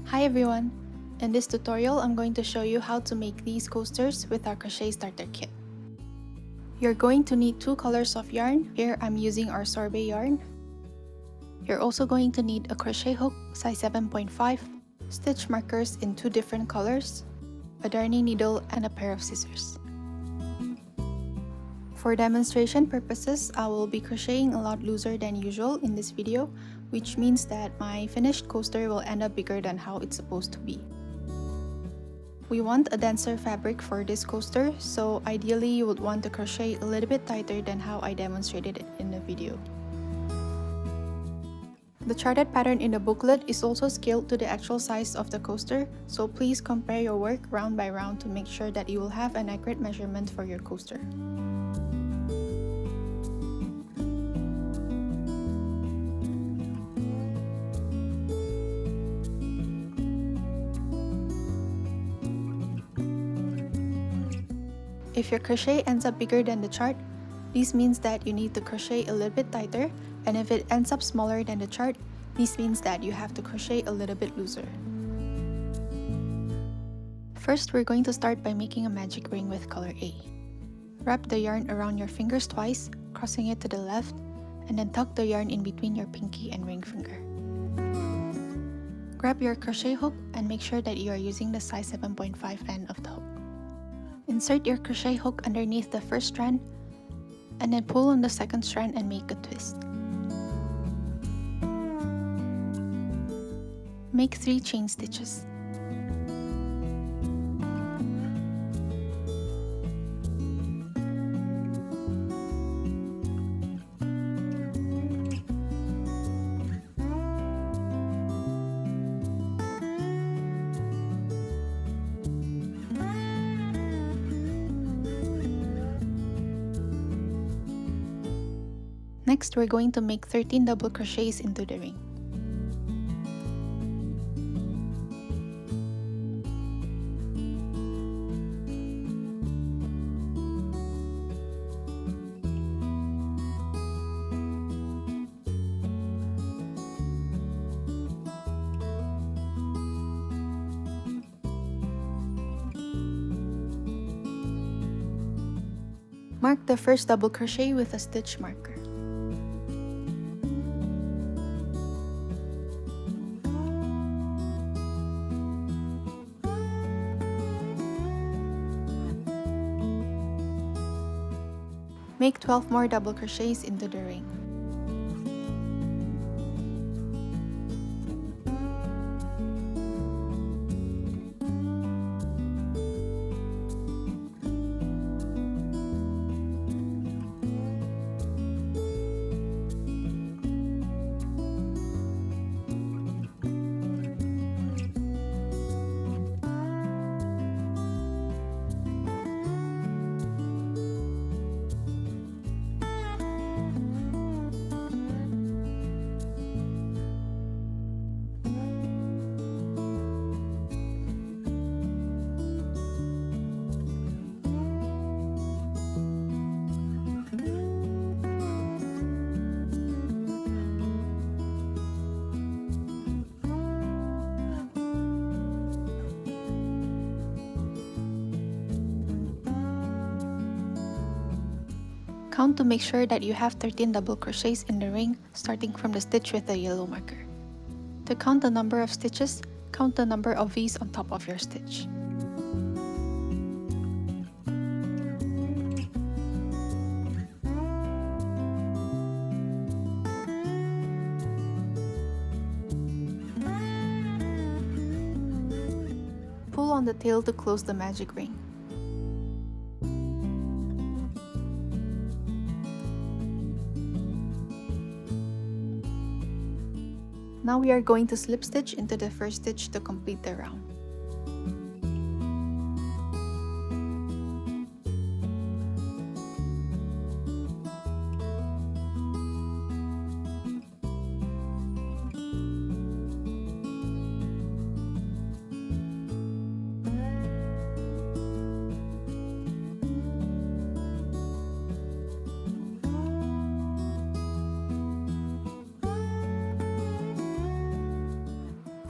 Hi everyone! In this tutorial, I'm going to show you how to make these coasters with our crochet starter kit. You're going to need two colors of yarn. Here I'm using our sorbet yarn. You're also going to need a crochet hook size 7.5, stitch markers in two different colors, a darning needle, and a pair of scissors. For demonstration purposes, I will be crocheting a lot looser than usual in this video, which means that my finished coaster will end up bigger than how it's supposed to be. We want a denser fabric for this coaster, so ideally you would want to crochet a little bit tighter than how I demonstrated it in the video. The charted pattern in the booklet is also scaled to the actual size of the coaster, so please compare your work round by round to make sure that you will have an accurate measurement for your coaster. If your crochet ends up bigger than the chart, this means that you need to crochet a little bit tighter, and if it ends up smaller than the chart, this means that you have to crochet a little bit looser. First, we're going to start by making a magic ring with color A. Wrap the yarn around your fingers twice, crossing it to the left, and then tuck the yarn in between your pinky and ring finger. Grab your crochet hook and make sure that you are using the size 7.5 end of the hook. Insert your crochet hook underneath the first strand, and then pull on the second strand and make a twist. Make 3 chain stitches. Next, we're going to make 13 double crochets into the ring. Mark the first double crochet with a stitch marker. Make 12 more double crochets into the ring. Count to make sure that you have 13 double crochets in the ring, starting from the stitch with the yellow marker. To count the number of stitches, count the number of V's on top of your stitch. Pull on the tail to close the magic ring. Now we are going to slip stitch into the first stitch to complete the round.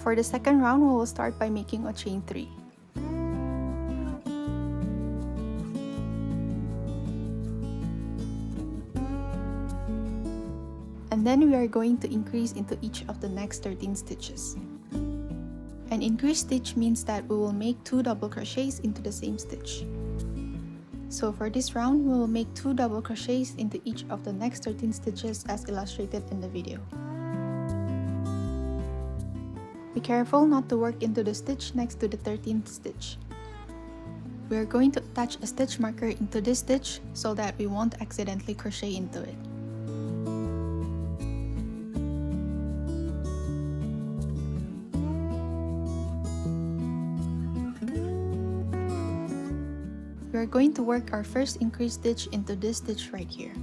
For the second round, we will start by making a chain 3. And then we are going to increase into each of the next 13 stitches. An increased stitch means that we will make 2 double crochets into the same stitch. So for this round, we will make 2 double crochets into each of the next 13 stitches as illustrated in the video. Be careful not to work into the stitch next to the 13th stitch. We are going to attach a stitch marker into this stitch so that we won't accidentally crochet into it. We are going to work our first increased stitch into this stitch right here.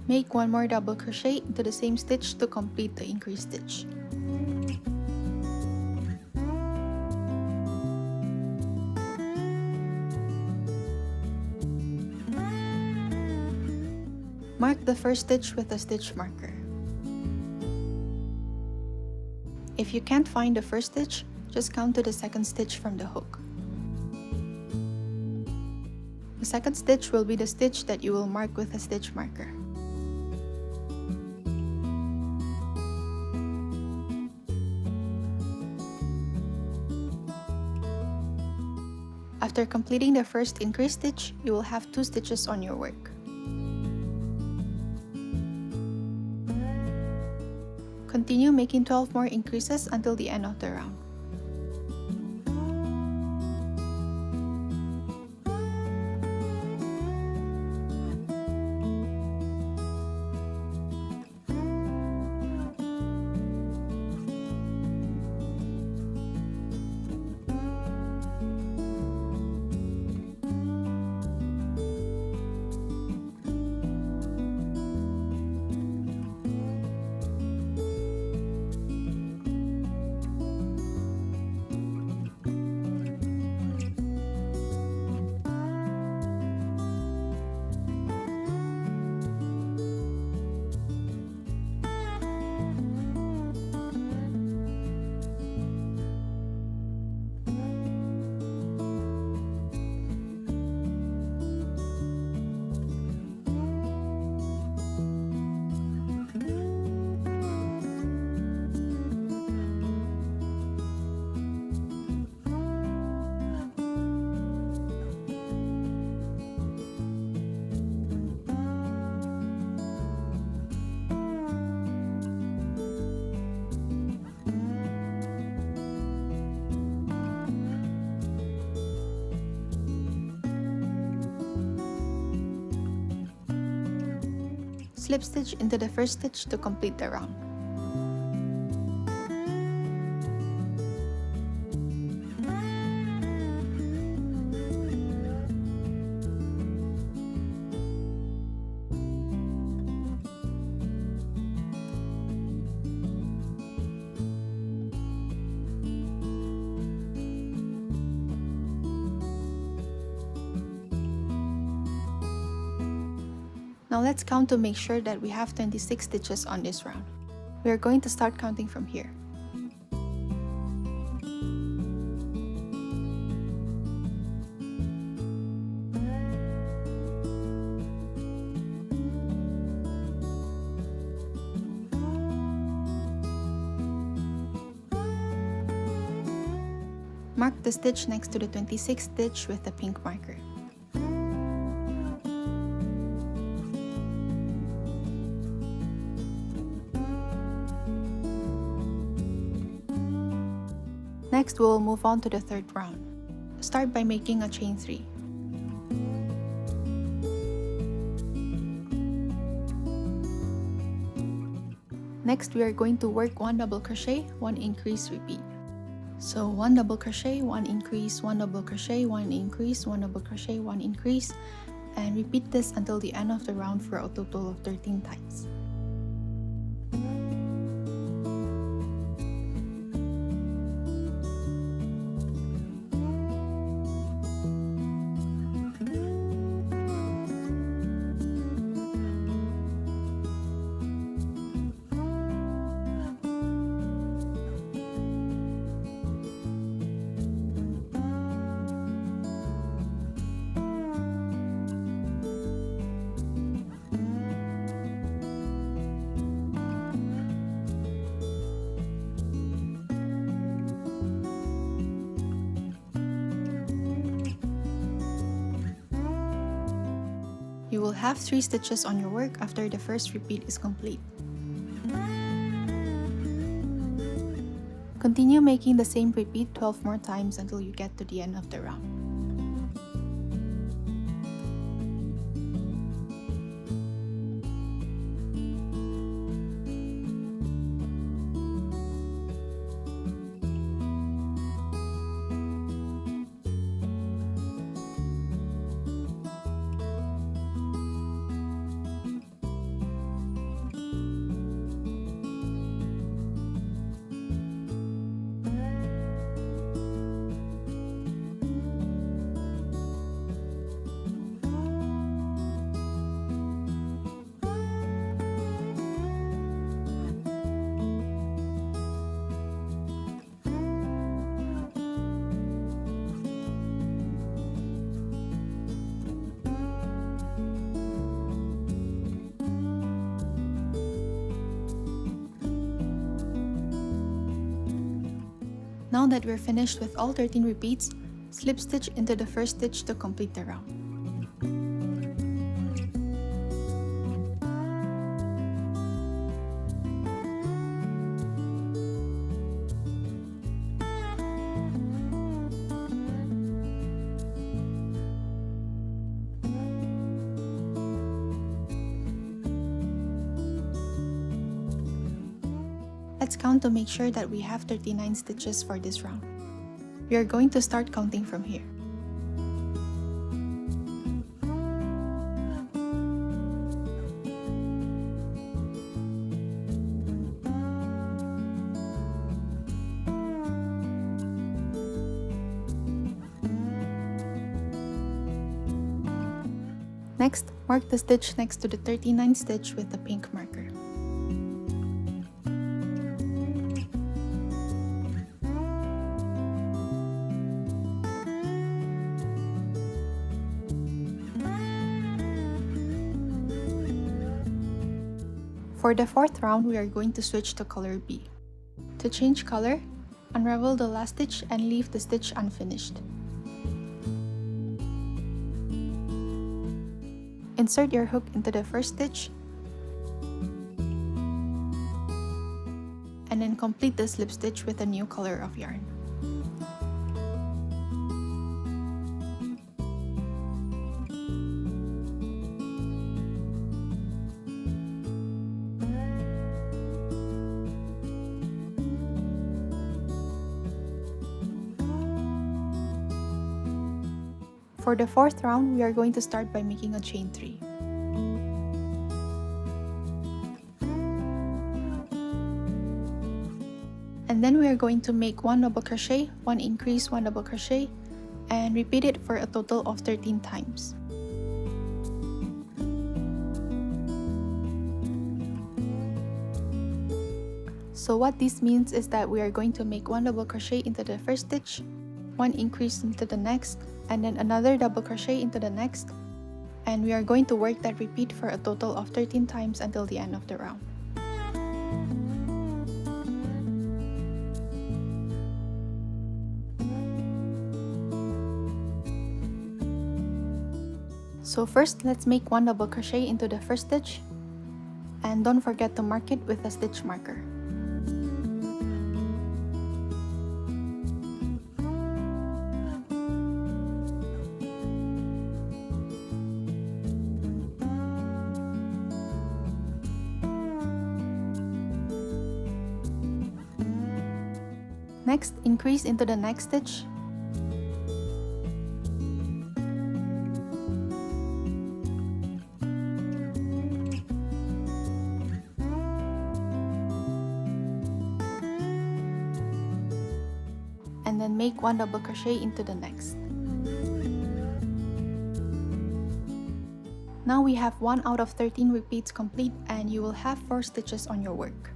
Make 1 more double crochet into the same stitch to complete the increased stitch. Mark the first stitch with a stitch marker. If you can't find the first stitch, just count to the second stitch from the hook. The second stitch will be the stitch that you will mark with a stitch marker. After completing the first increased stitch, you will have 2 stitches on your work. Continue making 12 more increases until the end of the round. Slip stitch into the first stitch to complete the round. Now let's count to make sure that we have 26 stitches on this round. We are going to start counting from here. Mark the stitch next to the 26th stitch with the pink marker. Next, we will move on to the third round. Start by making a chain 3. Next, we are going to work 1 double crochet, 1 increase, repeat. So 1 double crochet, 1 increase, 1 double crochet, 1 increase, 1 double crochet, 1 increase, and repeat this until the end of the round for a total of 13 times. will have 3 stitches on your work after the first repeat is complete. Continue making the same repeat 12 more times until you get to the end of the round. Now that we're finished with all 13 repeats, slip stitch into the first stitch to complete the round. Let's count to make sure that we have 39 stitches for this round. We are going to start counting from here. Next, mark the stitch next to the 39th stitch with the pink marker. For the fourth round, we are going to switch to color B. To change color, unravel the last stitch and leave the stitch unfinished. Insert your hook into the first stitch and then complete the slip stitch with a new color of yarn. For the fourth round, we are going to start by making a chain 3. And then we are going to make 1 double crochet, 1 increase, 1 double crochet, and repeat it for a total of 13 times. So what this means is that we are going to make 1 double crochet into the first stitch, 1 increase into the next, and then another double crochet into the next, and we are going to work that repeat for a total of 13 times until the end of the round. So first, let's make 1 double crochet into the first stitch, and don't forget to mark it with a stitch marker. Next, increase into the next stitch. And then make 1 double crochet into the next. Now we have 1 out of 13 repeats complete and you will have 4 stitches on your work.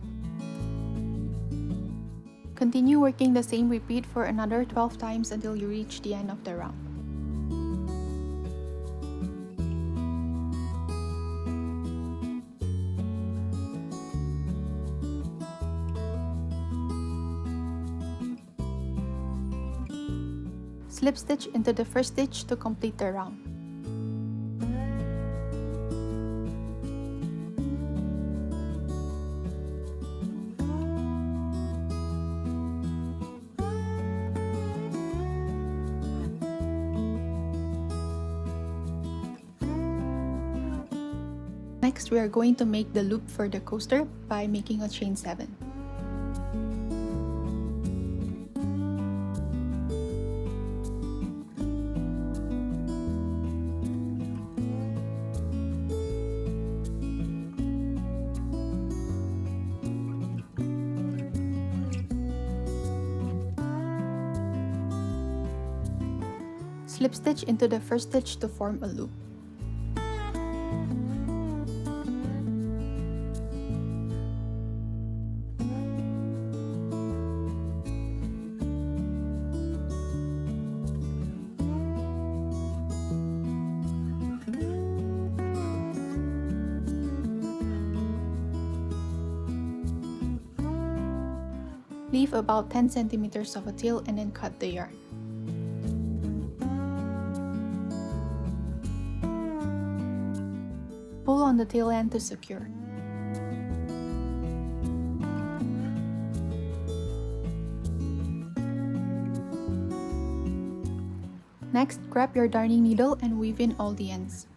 Continue working the same repeat for another 12 times until you reach the end of the round. Slip stitch into the first stitch to complete the round. Next, we are going to make the loop for the coaster by making a chain 7. Slip stitch into the first stitch to form a loop. Leave about 10 centimeters of a tail and then cut the yarn. Pull on the tail end to secure. Next, grab your darning needle and weave in all the ends.